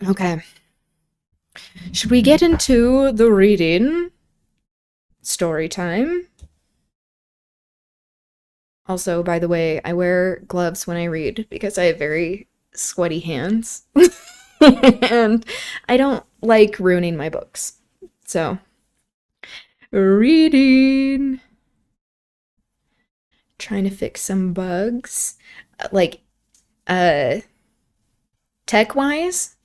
Okay. Should we get into the reading? Story time. Also, by the way, I wear gloves when I read because I have very sweaty hands. And I don't like ruining my books. So, reading. Trying to fix some bugs. Like, uh, tech wise,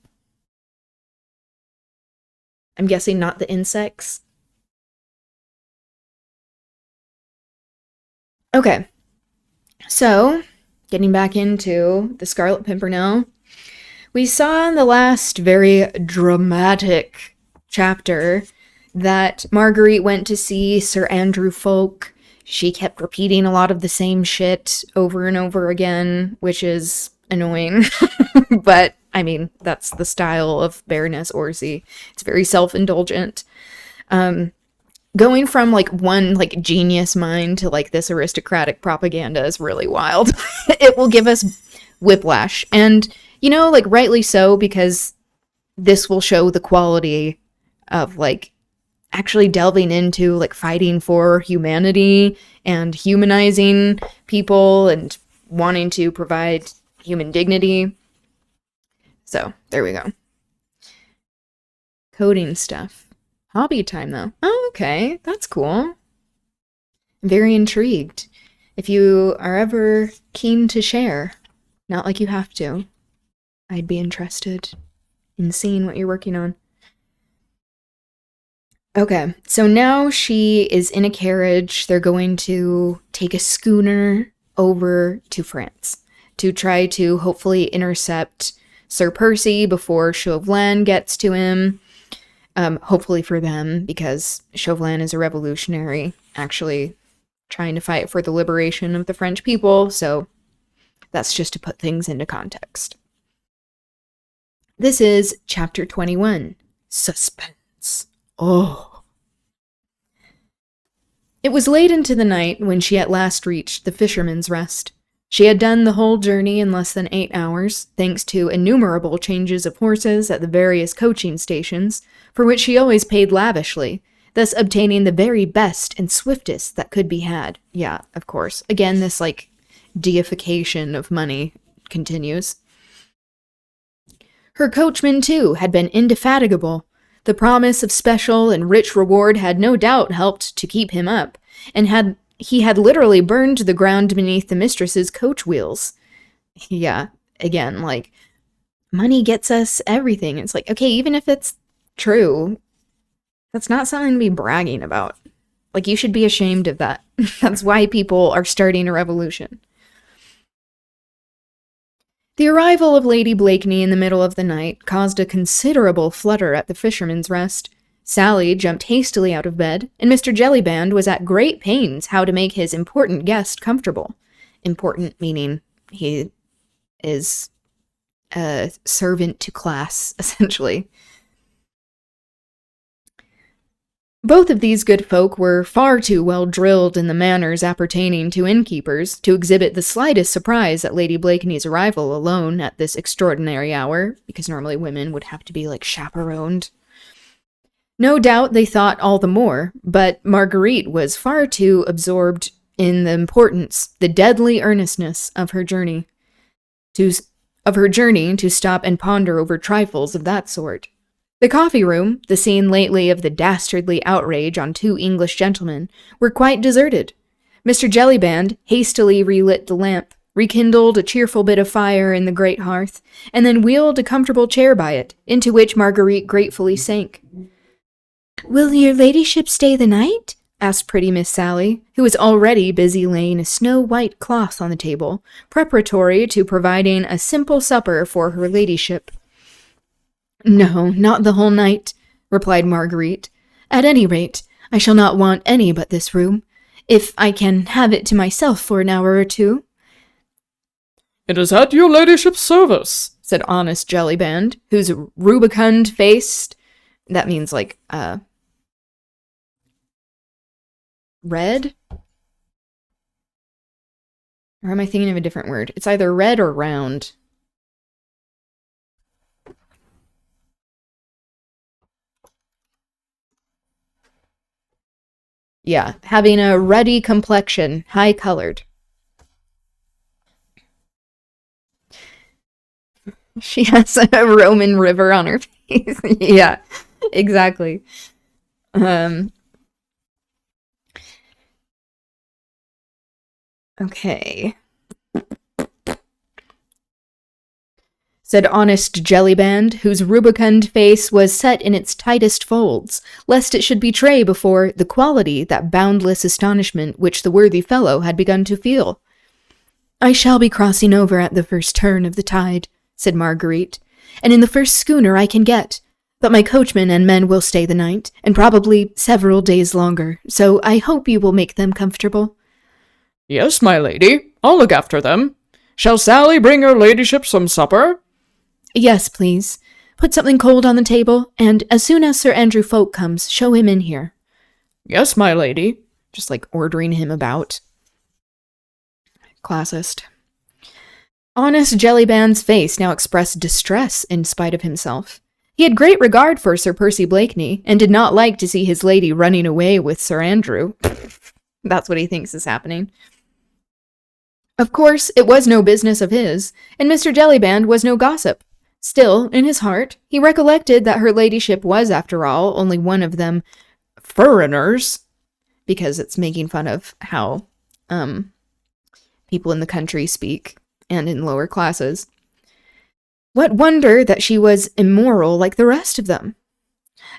I'm guessing not the insects. Okay, so getting back into the Scarlet Pimpernel, we saw in the last very dramatic chapter that Marguerite went to see Sir Andrew Folk. She kept repeating a lot of the same shit over and over again, which is annoying. But, I mean, that's the style of Baroness Orczy. It's very self-indulgent. Going from, like, one, like, genius mind to, like, this aristocratic propaganda is really wild. It will give us whiplash. And, you know, like, rightly so, because this will show the quality of, like, actually delving into, like, fighting for humanity and humanizing people and wanting to provide human dignity. So, there we go. Coding stuff. Hobby time, though. Oh, okay. That's cool. I'm very intrigued. If you are ever keen to share, not like you have to, I'd be interested in seeing what you're working on. Okay, so now she is in a carriage. They're going to take a schooner over to France to try to hopefully intercept Sir Percy before Chauvelin gets to him. Hopefully for them, because Chauvelin is a revolutionary, actually trying to fight for the liberation of the French people, so that's just to put things into context. This is chapter 21, Suspense. Oh. It was late into the night when she at last reached the Fisherman's Rest. She had done the whole journey in less than 8 hours, thanks to innumerable changes of horses at the various coaching stations, for which she always paid lavishly, thus obtaining the very best and swiftest that could be had. Yeah, of course. Again, this, like, deification of money continues. Her coachman, too, had been indefatigable. The promise of special and rich reward had no doubt helped to keep him up, and he had literally burned the ground beneath the mistress's coach wheels. Yeah, again, like, money gets us everything. It's like, okay, even if it's true, that's not something to be bragging about. Like, you should be ashamed of that. That's why people are starting a revolution. The arrival of Lady Blakeney in the middle of the night caused a considerable flutter at the Fisherman's Rest. Sally jumped hastily out of bed, and Mr. Jellyband was at great pains how to make his important guest comfortable. Important meaning he is a servant to class, essentially. Both of these good folk were far too well drilled in the manners appertaining to innkeepers to exhibit the slightest surprise at Lady Blakeney's arrival alone at this extraordinary hour, because normally women would have to be, like, chaperoned. No doubt they thought all the more, but Marguerite was far too absorbed in the importance, the deadly earnestness of her journey, to stop and ponder over trifles of that sort. The coffee room, the scene lately of the dastardly outrage on 2 English gentlemen, were quite deserted. Mr. Jellyband hastily relit the lamp, rekindled a cheerful bit of fire in the great hearth, and then wheeled a comfortable chair by it, into which Marguerite gratefully sank. "Will your ladyship stay the night?" asked pretty Miss Sally, who was already busy laying a snow-white cloth on the table, preparatory to providing a simple supper for her ladyship. "No, not the whole night," replied Marguerite. "At any rate, I shall not want any but this room, if I can have it to myself for an hour or two." "It is at your ladyship's service," said honest Jellyband, whose rubicund face, that means, like, red? Or am I thinking of a different word? It's either red or round. Yeah, having a ruddy complexion, high-colored. She has a Roman river on her face. Yeah, exactly. Okay. Said honest Jellyband, whose rubicund face was set in its tightest folds, lest it should betray before the quality that boundless astonishment which the worthy fellow had begun to feel. I shall be crossing over at the first turn of the tide, said Marguerite, and in the first schooner I can get. But my coachman and men will stay the night, and probably several days longer, so I hope you will make them comfortable. Yes, my lady. I'll look after them. Shall Sally bring her ladyship some supper? Yes, please. Put something cold on the table, and as soon as Sir Andrew Folk comes, show him in here. Yes, my lady. Just like ordering him about. Classist. Honest Jellyband's face now expressed distress in spite of himself. He had great regard for Sir Percy Blakeney, and did not like to see his lady running away with Sir Andrew. That's what he thinks is happening. Of course, it was no business of his, and Mr. Jellyband was no gossip. Still, in his heart, he recollected that her ladyship was, after all, only one of them foreigners, because it's making fun of how people in the country speak, and in lower classes. What wonder that she was immoral like the rest of them?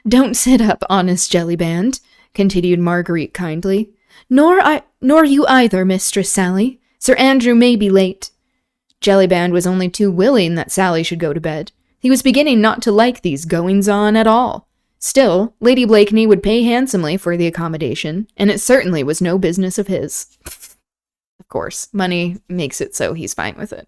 Don't sit up, honest Jellyband, continued Marguerite kindly. Nor you either, Mistress Sally. Sir Andrew may be late. Jellyband was only too willing that Sally should go to bed. He was beginning not to like these goings-on at all. Still, Lady Blakeney would pay handsomely for the accommodation, and it certainly was no business of his. Of course, money makes it so he's fine with it.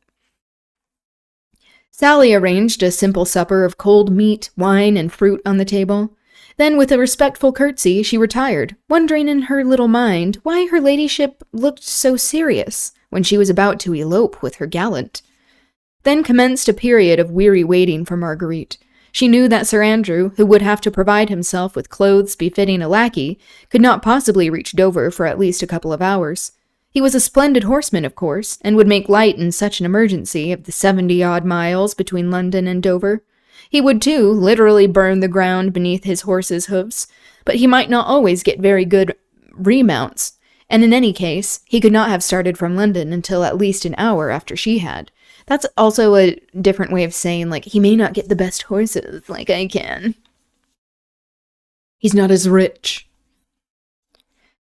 Sally arranged a simple supper of cold meat, wine, and fruit on the table. Then, with a respectful curtsy, she retired, wondering in her little mind why her ladyship looked so serious when she was about to elope with her gallant. Then commenced a period of weary waiting for Marguerite. She knew that Sir Andrew, who would have to provide himself with clothes befitting a lackey, could not possibly reach Dover for at least a couple of hours. He was a splendid horseman, of course, and would make light in such an emergency of the 70-odd miles between London and Dover. He would, too, literally burn the ground beneath his horse's hoofs, but he might not always get very good remounts, and in any case, he could not have started from London until at least an hour after she had. That's also a different way of saying, like, he may not get the best horses like I can. He's not as rich.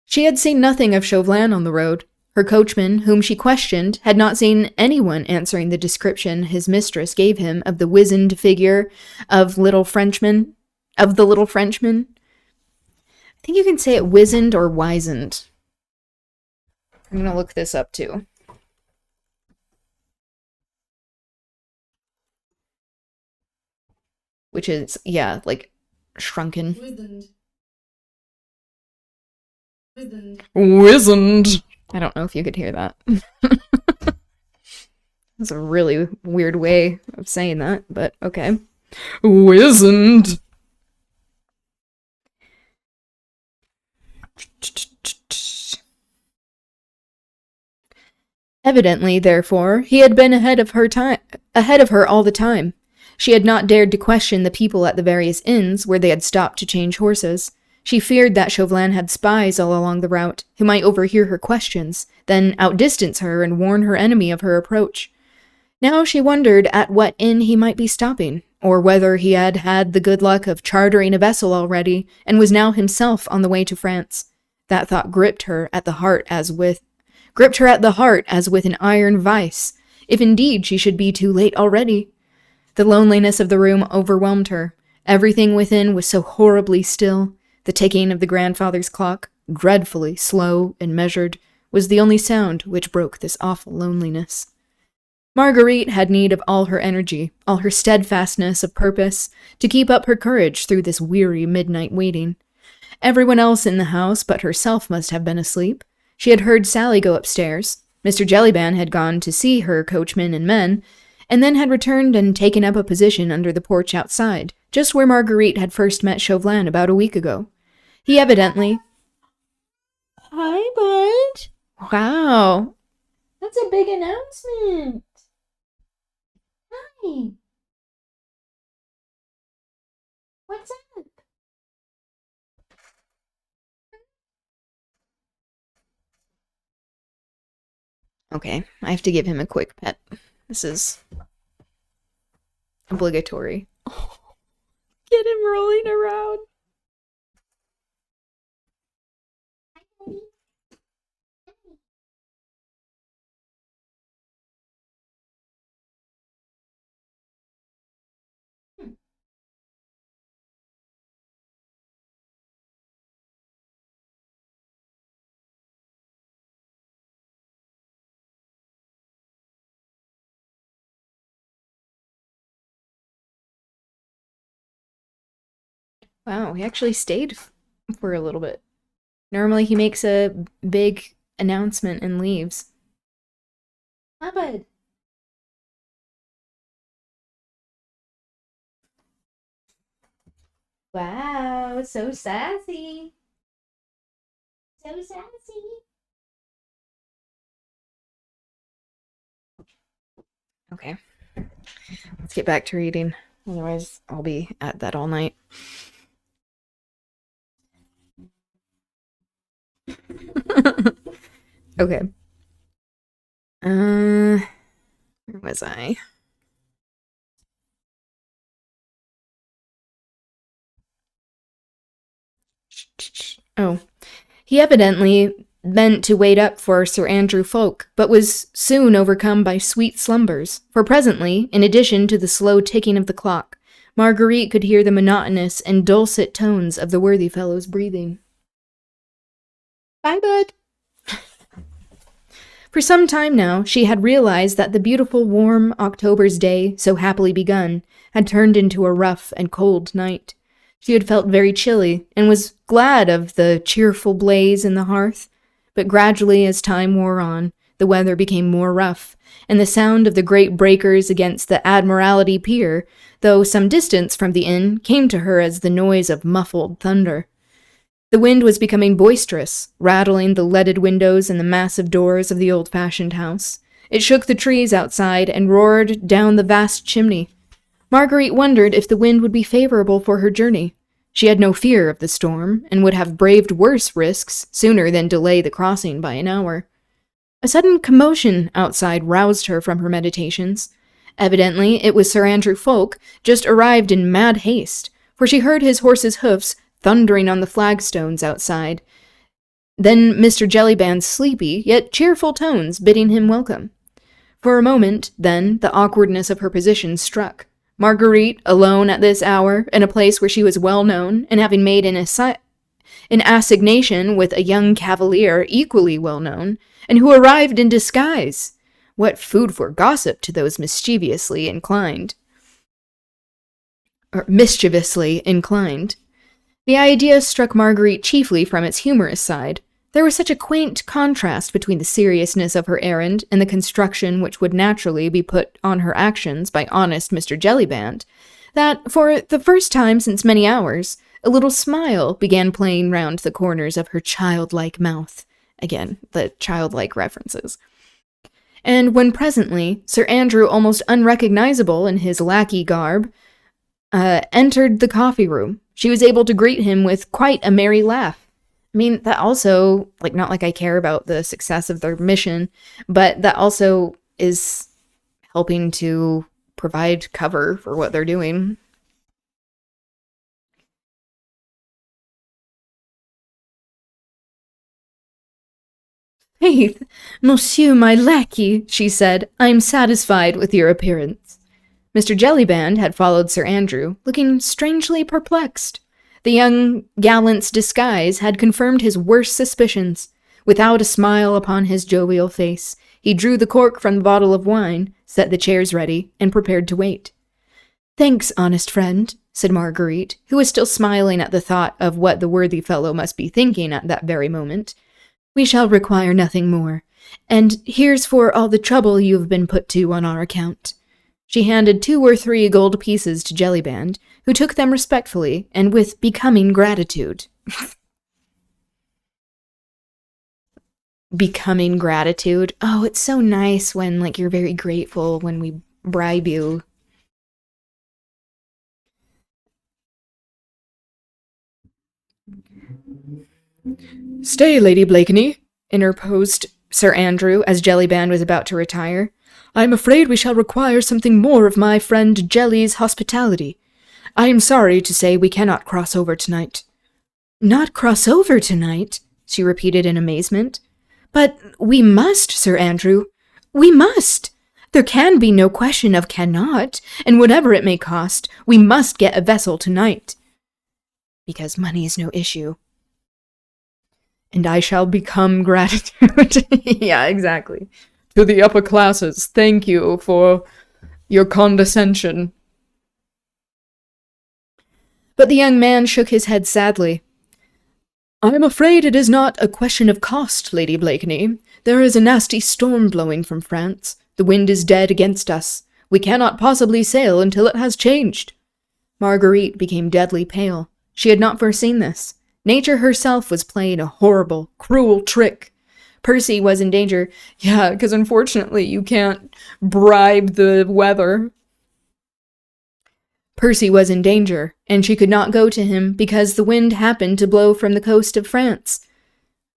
She had seen nothing of Chauvelin on the road. Her coachman, whom she questioned, had not seen anyone answering the description his mistress gave him of the wizened figure of the little Frenchman. I think you can say it wizened or wizened. I'm gonna look this up too. Which is, yeah, like shrunken. Wizened. I don't know if you could hear that. That's a really weird way of saying that, but okay. Wizened. Evidently, therefore, he had been ahead of her all the time. She had not dared to question the people at the various inns where they had stopped to change horses. She feared that Chauvelin had spies all along the route, who might overhear her questions, then outdistance her and warn her enemy of her approach. Now she wondered at what inn he might be stopping, or whether he had had the good luck of chartering a vessel already, and was now himself on the way to France. That thought gripped her at the heart as with an iron vice, if indeed she should be too late already. The loneliness of the room overwhelmed her. Everything within was so horribly still. The ticking of the grandfather's clock, dreadfully slow and measured, was the only sound which broke this awful loneliness. Marguerite had need of all her energy, all her steadfastness of purpose, to keep up her courage through this weary midnight waiting. Everyone else in the house but herself must have been asleep. She had heard Sally go upstairs. Mr. Jellyband had gone to see her coachman and men, and then had returned and taken up a position under the porch outside, just where Marguerite had first met Chauvelin about a week ago. He evidently Hi, bud. Wow. That's a big announcement. Hi. What's up? Okay, I have to give him a quick pet. This is obligatory. Oh, get him rolling around. Wow, he actually stayed for a little bit. Normally he makes a big announcement and leaves. Hi, bud. Wow, so sassy. So sassy. Okay, let's get back to reading. Otherwise, I'll be at that all night. Okay. Where was I? Oh. He evidently meant to wait up for Sir Andrew Folk, but was soon overcome by sweet slumbers, for presently, in addition to the slow ticking of the clock, Marguerite could hear the monotonous and dulcet tones of the worthy fellow's breathing. Bye, bud. For some time now, she had realized that the beautiful, warm October's day, so happily begun, had turned into a rough and cold night. She had felt very chilly, and was glad of the cheerful blaze in the hearth. But gradually, as time wore on, the weather became more rough, and the sound of the great breakers against the Admiralty Pier, though some distance from the inn, came to her as the noise of muffled thunder. The wind was becoming boisterous, rattling the leaded windows and the massive doors of the old-fashioned house. It shook the trees outside and roared down the vast chimney. Marguerite wondered if the wind would be favorable for her journey. She had no fear of the storm, and would have braved worse risks sooner than delay the crossing by an hour. A sudden commotion outside roused her from her meditations. Evidently, it was Sir Andrew Folk, just arrived in mad haste, for she heard his horse's hoofs thundering on the flagstones outside. Then Mr. Jellyband's sleepy, yet cheerful tones bidding him welcome. For a moment, then, the awkwardness of her position struck. Marguerite, alone at this hour, in a place where she was well known, and having made an assignation with a young cavalier equally well known, and who arrived in disguise. What food for gossip to those mischievously inclined. The idea struck Marguerite chiefly from its humorous side. There was such a quaint contrast between the seriousness of her errand and the construction which would naturally be put on her actions by honest Mr. Jellyband, that, for the first time since many hours, a little smile began playing round the corners of her childlike mouth. Again, the childlike references. And when presently, Sir Andrew, almost unrecognizable in his lackey garb, entered the coffee room, she was able to greet him with quite a merry laugh. I mean, that also, not like I care about the success of their mission, but that also is helping to provide cover for what they're doing. Faith, monsieur my lackey, she said, I am satisfied with your appearance. Mr. Jellyband had followed Sir Andrew, looking strangely perplexed. The young gallant's disguise had confirmed his worst suspicions. Without a smile upon his jovial face, he drew the cork from the bottle of wine, set the chairs ready, and prepared to wait. Thanks, honest friend, said Marguerite, who was still smiling at the thought of what the worthy fellow must be thinking at that very moment. We shall require nothing more, and here's for all the trouble you have been put to on our account. She handed 2 or 3 gold pieces to Jellyband, who took them respectfully and with becoming gratitude. becoming gratitude. Oh, it's so nice when, like, you're very grateful when we bribe you. Stay, Lady Blakeney, Interposed Sir Andrew as Jellyband was about to retire. I am afraid we shall require something more of my friend Jelly's hospitality. I am sorry to say we cannot cross over tonight. Not cross over tonight? She repeated in amazement. But we must, Sir Andrew. We must. There can be no question of cannot, and whatever it may cost, we must get a vessel tonight. Because money is no issue. And I shall become gratitude. Yeah, exactly. To the upper classes, thank you for your condescension. But the young man shook his head sadly. I am afraid it is not a question of cost, Lady Blakeney. There is a nasty storm blowing from France. The wind is dead against us. We cannot possibly sail until it has changed. Marguerite became deadly pale. She had not foreseen this. Nature herself was playing a horrible, cruel trick. Percy was in danger. Yeah, because unfortunately you can't bribe the weather. Percy was in danger, and she could not go to him because the wind happened to blow from the coast of France.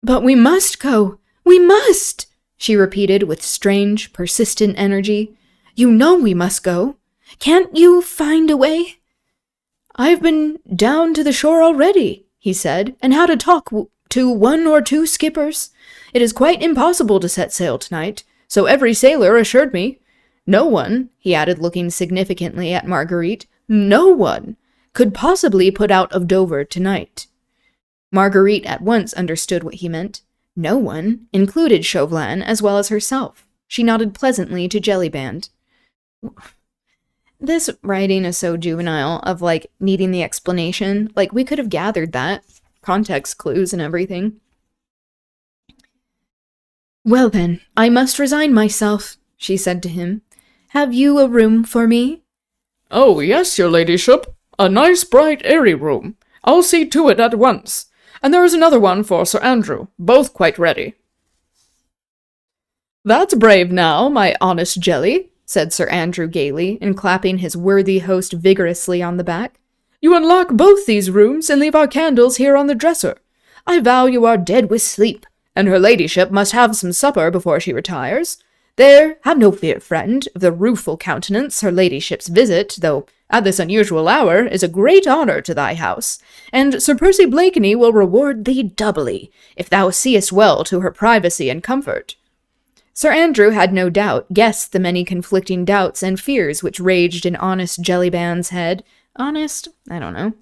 But we must go! We must! She repeated with strange, persistent energy. You know we must go. Can't you find a way? I've been down to the shore already, he said, and had a talk to 1 or 2 skippers. It is quite impossible to set sail tonight, so every sailor assured me. No one, he added, looking significantly at Marguerite, no one could possibly put out of Dover tonight. Marguerite at once understood what he meant. No one included Chauvelin as well as herself. She nodded pleasantly to Jellyband. This writing is so juvenile of, like, needing the explanation. Like, we could have gathered that. Context clues and everything. Well then, I must resign myself, she said to him. Have you a room for me? Oh, yes, your ladyship. A nice, bright, airy room. I'll see to it at once. And there is another one for Sir Andrew, both quite ready. That's brave now, my honest Jelly, said Sir Andrew gaily, and clapping his worthy host vigorously on the back. You unlock both these rooms and leave our candles here on the dresser. I vow you are dead with sleep, and her ladyship must have some supper before she retires. There, have no fear, friend, of the rueful countenance her ladyship's visit, though at this unusual hour, is a great honour to thy house, and Sir Percy Blakeney will reward thee doubly, if thou seest well to her privacy and comfort. Sir Andrew had no doubt guessed the many conflicting doubts and fears which raged in honest Jellyband's head. Honest? I don't know.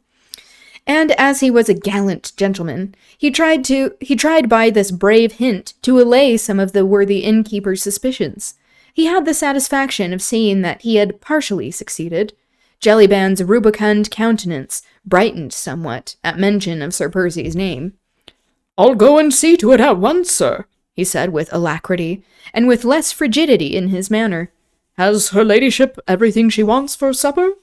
And as he was a gallant gentleman, he tried by this brave hint to allay some of the worthy innkeeper's suspicions. He had the satisfaction of seeing that he had partially succeeded. Jellyband's rubicund countenance brightened somewhat at mention of Sir Percy's name. I'll go and see to it at once, sir, he said with alacrity, and with less frigidity in his manner. Has her ladyship everything she wants for supper?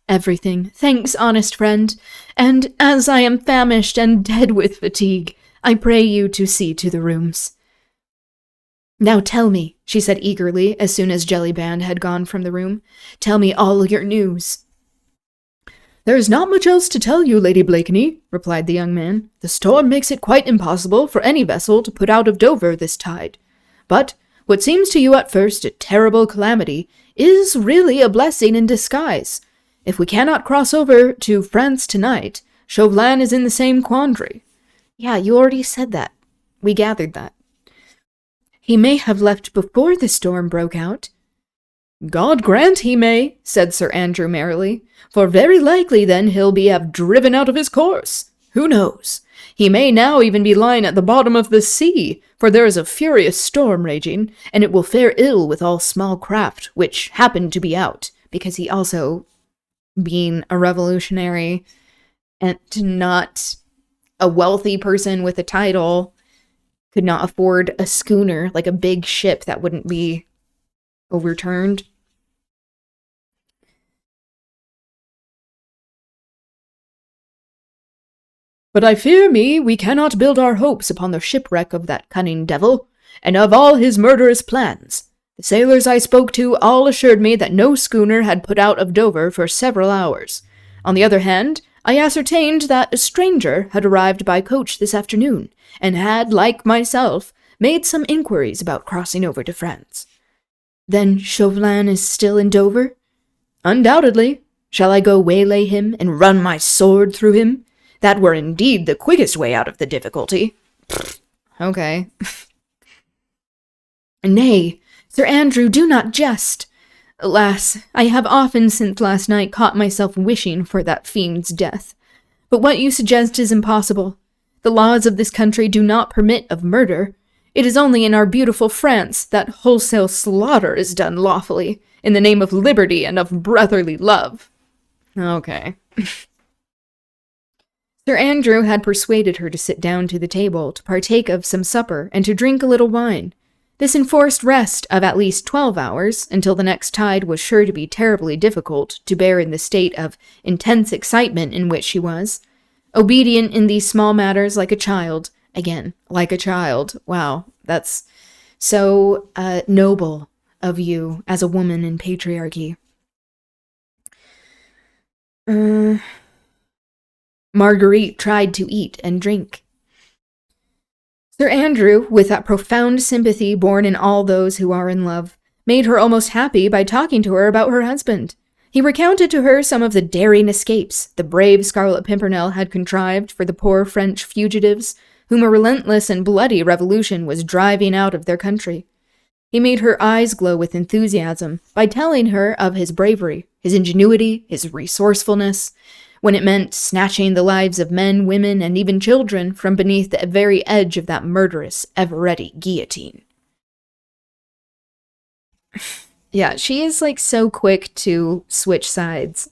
Everything, thanks, honest friend, and as I am famished and dead with fatigue, I pray you to see to the rooms. Now tell me, she said eagerly, as soon as Jellyband had gone from the room, tell me all your news. There is not much else to tell you, Lady Blakeney, replied the young man. The storm makes it quite impossible for any vessel to put out of Dover this tide. But what seems to you at first a terrible calamity is really a blessing in disguise. If we cannot cross over to France tonight, Chauvelin is in the same quandary. Yeah, you already said that. We gathered that. He may have left before the storm broke out. God grant he may, said Sir Andrew merrily, for very likely then he'll be have driven out of his course. Who knows? He may now even be lying at the bottom of the sea, for there is a furious storm raging, and it will fare ill with all small craft which happen to be out, because he also, being a revolutionary and not a wealthy person with a title, could not afford a schooner, like a big ship that wouldn't be overturned. But I fear me we cannot build our hopes upon the shipwreck of that cunning devil, and of all his murderous plans. The sailors I spoke to all assured me that no schooner had put out of Dover for several hours. On the other hand, I ascertained that a stranger had arrived by coach this afternoon, and had, like myself, made some inquiries about crossing over to France. Then Chauvelin is still in Dover? Undoubtedly. Shall I go waylay him and run my sword through him? That were indeed the quickest way out of the difficulty. Okay. Nay, Sir Andrew, do not jest. Alas, I have often since last night caught myself wishing for that fiend's death. But what you suggest is impossible. The laws of this country do not permit of murder. It is only in our beautiful France that wholesale slaughter is done lawfully, in the name of liberty and of brotherly love. Okay. Sir Andrew had persuaded her to sit down to the table to partake of some supper and to drink a little wine. This enforced rest of at least 12 hours, until the next tide was sure to be terribly difficult to bear in the state of intense excitement in which she was. Obedient in these small matters like a child. Again, like a child. Wow, that's so noble of you as a woman in patriarchy. Marguerite tried to eat and drink. Sir Andrew, with that profound sympathy born in all those who are in love, made her almost happy by talking to her about her husband. He recounted to her some of the daring escapes the brave Scarlet Pimpernel had contrived for the poor French fugitives, whom a relentless and bloody revolution was driving out of their country. He made her eyes glow with enthusiasm by telling her of his bravery, his ingenuity, his resourcefulness, when it meant snatching the lives of men, women, and even children from beneath the very edge of that murderous, ever-ready guillotine. Yeah, she is, like, so quick to switch sides.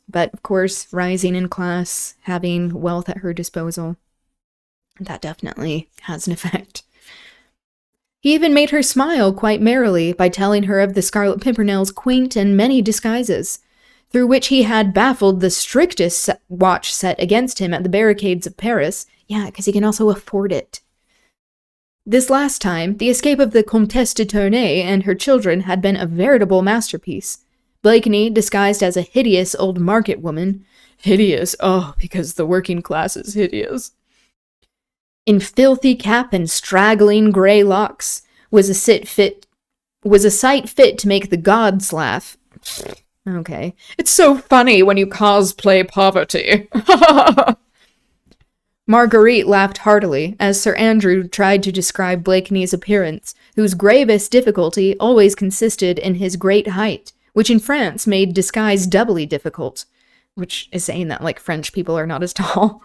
But, of course, rising in class, having wealth at her disposal, that definitely has an effect. He even made her smile quite merrily by telling her of the Scarlet Pimpernel's quaint and many disguises, through which he had baffled the strictest watch set against him at the barricades of Paris. Yeah, because he can also afford it. This last time, the escape of the Comtesse de Tournay and her children had been a veritable masterpiece. Blakeney, disguised as a hideous old market woman, hideous, oh, because the working class is hideous, in filthy cap and straggling grey locks, was a sight fit to make the gods laugh. Okay. It's so funny when you cosplay poverty. Marguerite laughed heartily as Sir Andrew tried to describe Blakeney's appearance, whose gravest difficulty always consisted in his great height, which in France made disguise doubly difficult, which is saying that, like, French people are not as tall.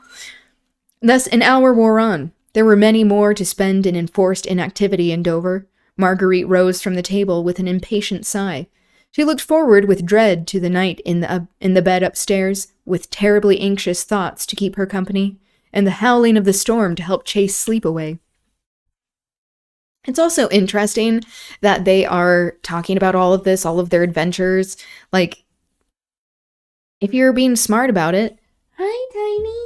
Thus an hour wore on. There were many more to spend in enforced inactivity in Dover. Marguerite rose from the table with an impatient sigh. She looked forward with dread to the night in the bed upstairs, with terribly anxious thoughts to keep her company, and the howling of the storm to help chase sleep away. It's also interesting that they are talking about all of this, all of their adventures. Like, if you're being smart about it, hi, Tiny.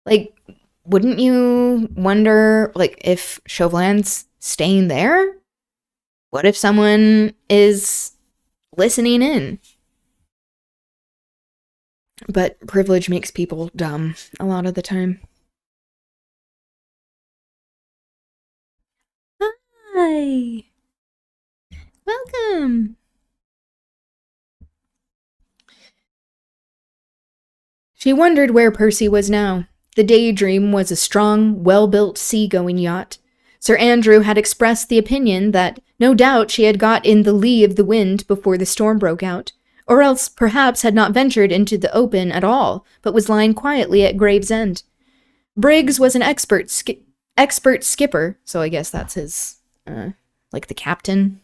Like, wouldn't you wonder, like, if Chauvelin's staying there? What if someone is listening in? But privilege makes people dumb a lot of the time. Hi! Welcome! She wondered where Percy was now. The Daydream was a strong, well-built sea-going yacht. Sir Andrew had expressed the opinion that no doubt she had got in the lee of the wind before the storm broke out, or else perhaps had not ventured into the open at all, but was lying quietly at Gravesend. Briggs was an expert skipper, so I guess that's his, like the captain.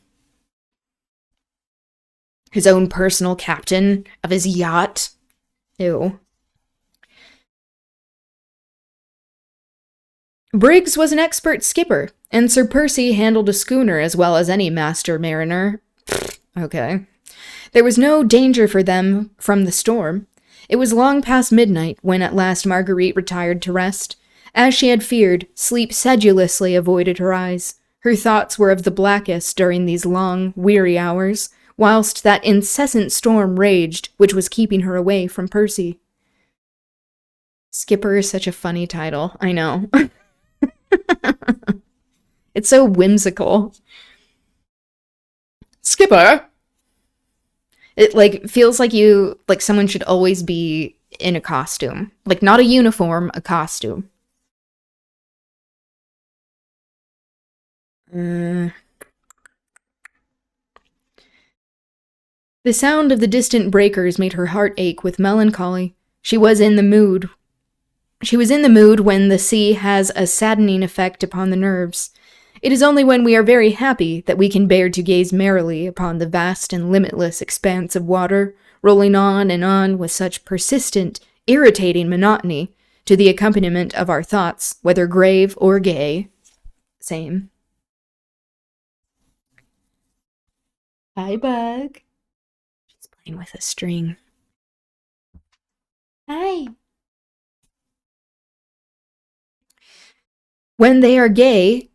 His own personal captain of his yacht. Ew. Briggs was an expert skipper, and Sir Percy handled a schooner as well as any master mariner. Okay. There was no danger for them from the storm. It was long past midnight when at last Marguerite retired to rest. As she had feared, sleep sedulously avoided her eyes. Her thoughts were of the blackest during these long, weary hours, whilst that incessant storm raged which was keeping her away from Percy. Skipper is such a funny title, I know. It's so whimsical. Skipper? It, feels like someone should always be in a costume. Like, not a uniform, a costume. The sound of the distant breakers made her heart ache with melancholy. She was in the mood when the sea has a saddening effect upon the nerves. It is only when we are very happy that we can bear to gaze merrily upon the vast and limitless expanse of water, rolling on with such persistent, irritating monotony, to the accompaniment of our thoughts, whether grave or gay. Same. Hi, Bug. She's playing with a string. Hi. When they are gay,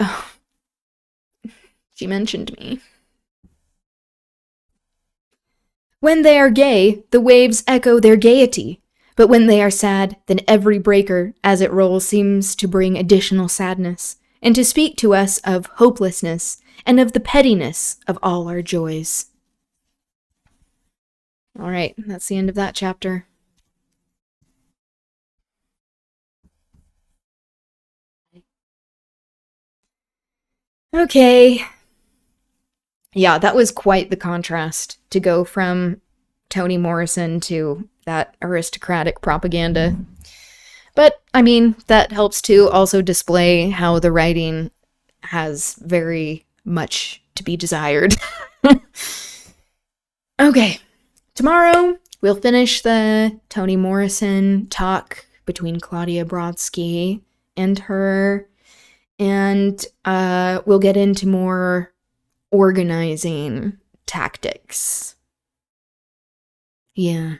oh, she mentioned me. When they are gay, the waves echo their gaiety, but when they are sad, then every breaker, as it rolls, seems to bring additional sadness, and to speak to us of hopelessness, and of the pettiness of all our joys. All right, that's the end of that chapter. Okay. Yeah, that was quite the contrast to go from Toni Morrison to that aristocratic propaganda. But, I mean, that helps to also display how the writing has very much to be desired. Okay, tomorrow we'll finish the Toni Morrison talk between Claudia Brodsky and her, and we'll get into more organizing tactics. Yeah.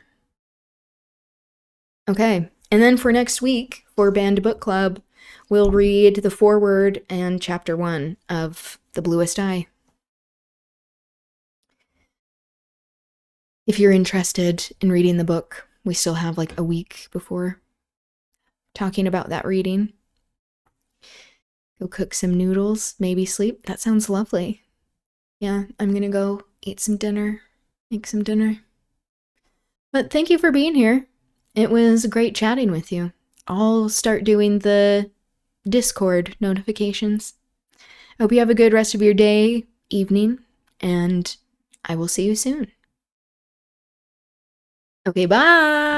Okay, and then for next week, for Banned Book Club, we'll read the foreword and chapter 1 of The Bluest Eye. If you're interested in reading the book, we still have like a week before talking about that reading. Go cook some noodles, maybe sleep. That sounds lovely. Yeah, I'm gonna go eat some dinner, make some dinner. But thank you for being here. It was great chatting with you. I'll start doing the Discord notifications. I hope you have a good rest of your day, evening, and I will see you soon. Okay, bye!